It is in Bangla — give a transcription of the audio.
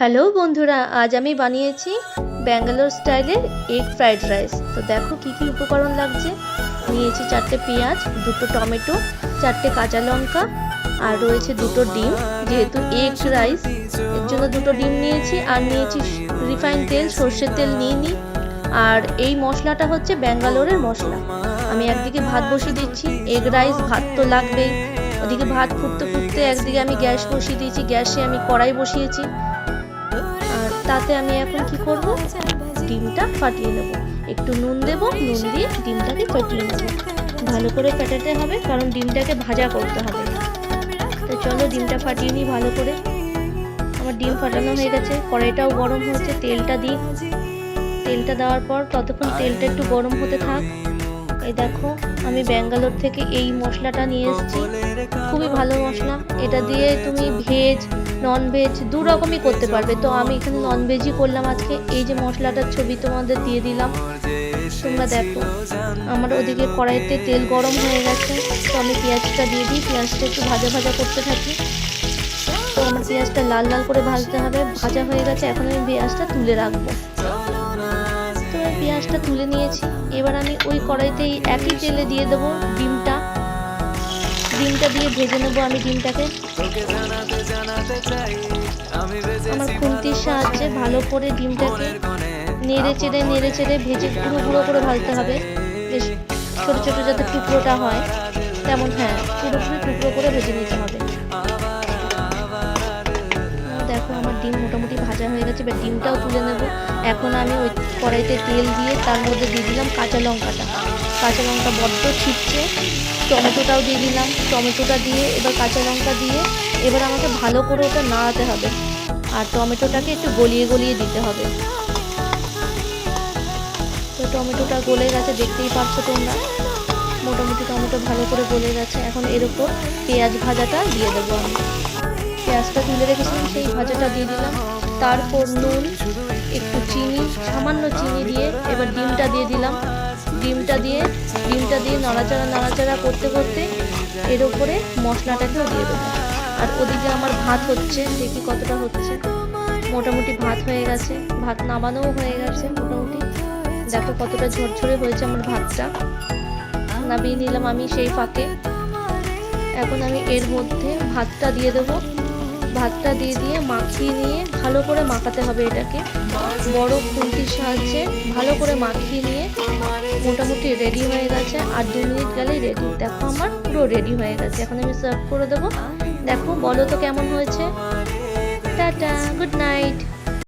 হ্যালো বন্ধুরা, আজ আমি বানিয়েছি ব্যাঙ্গালোর স্টাইলের এগ ফ্রাইড রাইস। তো দেখো কি কি উপকরণ লাগছে। নিয়েছি 4টে পেঁয়াজ, 2টো টমেটো, 4টে কাঁচা লঙ্কা, আর রয়েছে 2টো ডিম। যেহেতু এগ রাইস এর জন্য 2টো ডিম নিয়েছি। আর নিয়েছি রিফাইন তেল, সর্ষের তেল নিয়ে নিই। আর এই মশলাটা হচ্ছে ব্যাঙ্গালোরের মশলা। আমি একদিকে ভাত বসিয়ে দিচ্ছি, এগ রাইস ভাত তো লাগবেই। ওদিকে ভাত ফুটতে ফুটতে একদিকে আমি গ্যাস বসিয়ে দিয়েছি, গ্যাসে আমি কড়াই বসিয়েছি। আর তাতে আমি এখন কি করব, ডিমটা ফাটিয়ে নেব। একটু নুন দেব, নুন দিয়ে ডিমটাকে ফাটিয়ে নেব। ভালো করে ফাটাতে হবে, কারণ ডিমটাকে ভাজা করতে হবে। তো চলো ডিমটা ফাটিয়ে নিই ভালো করে। আমার ডিম ফাটানো হয়ে গেছে, কড়াইটাও গরম হয়েছে। তেলটা দিই, তেলটা দেওয়ার পর ততক্ষণ তেলটা একটু গরম হতে থাক। এই দেখো আমি ব্যাঙ্গালোর থেকে এই মশলাটা নিয়ে এসেছি, খুবই ভালো মশলা। এটা দিয়ে তুমি ভেজ নন ভেজ দু রকমই করতে পারবে। তো আমি এখানে নন ভেজই করলাম আজকে। এই যে মশলাটার ছবি তোমাদের দিয়ে দিলাম, তোমরা দেখো। আমার ওদিকে কড়াইতে তেল গরম হয়ে গেছে, তো আমি পেঁয়াজটা দিয়ে দিই। পেঁয়াজটা একটু ভাজা ভাজা করতে থাকি। তো আমার পেঁয়াজটা লাল লাল করে ভাজতে হবে। ভাজা হয়ে গেছে, এখন আমি পেঁয়াজটা তুলে রাখবো। তো আমি পেঁয়াজটা তুলে নিয়েছি। এবার আমি ওই কড়াইতেই একই তেলে দিয়ে দেবো ডিমটা। ডিমটা দিয়ে ভেজে নেবো আমি ডিমটাকে। আমার খুন্তির সাহায্যে ভালো করে ডিমটাকে নেড়ে চেড়ে ভেজে গুঁড়ো গুঁড়ো করে ভাজতে হবে। বেশ ছোটো ছোটো যাতে টুকরোটা হয় তেমন, হ্যাঁ পুরোপুরি টুকরো করে ভেজে নিতে হবে। দেখো আমার ডিম মোটামুটি ভাজা হয়ে গেছে। এবার ডিমটাও তুলে নেব। এখন আমি ওই কড়াইতে তেল দিয়ে তার মধ্যে দিয়ে দিলাম কাঁচা লঙ্কাটা। কাঁচা লঙ্কা বড্ড ছিটছে। টমেটোটাও দিয়ে দিলাম। টমেটোটা দিয়ে এবার কাঁচা লঙ্কা দিয়ে এবার আমাকে ভালো করে ওটা নাড়াতে হবে। আর টমেটোটাকে একটু গলিয়ে গলিয়ে দিতে হবে। তো টমেটোটা গলে গেছে, দেখতেই পাচ্ছ তোমরা। মোটামুটি টমেটো ভালো করে গলে গেছে। এখন এর উপর পেঁয়াজ ভাজাটা দিয়ে দেবো আমি। পেঁয়াজটা তুলে রেখেছিলাম, সেই ভাজাটা দিয়ে দিলাম। তারপর নুন, একটু চিনি, সামান্য চিনি দিয়ে এবার ডিমটা দিয়ে দিলাম। ডিমটা দিয়ে নাড়াচাড়া করতে করতে এর উপরে মশলাটাকেও দিয়ে দেবো। আর ওদিকে আমার ভাত হচ্ছে, দেখি কতটা হচ্ছে। মোটামুটি ভাত হয়ে গেছে, ভাত নামানোও হয়ে গেছে মোটামুটি। দেখো কতটা ঝরঝরে হয়েছে আমার ভাতটা। নামিয়ে নিলাম আমি সেই ফাঁকে। এখন আমি এর মধ্যে ভাতটা দিয়ে দেবো। ভাতটা দিয়ে মাখিয়ে নিয়ে ভালো করে মাখাতে হবে। এটাকে বড় খুন্তির সাহায্যে ভালো করে মাখিয়ে নিয়ে মোটামুটি রেডি হয়ে গেছে। আর 2 মিনিট গেলেই রেডি। দেখো আমার পুরো রেডি হয়ে গেছে। এখন আমি সার্ভ করে দেবো। দেখো বলো তো কেমন হয়েছে। Tata, good night.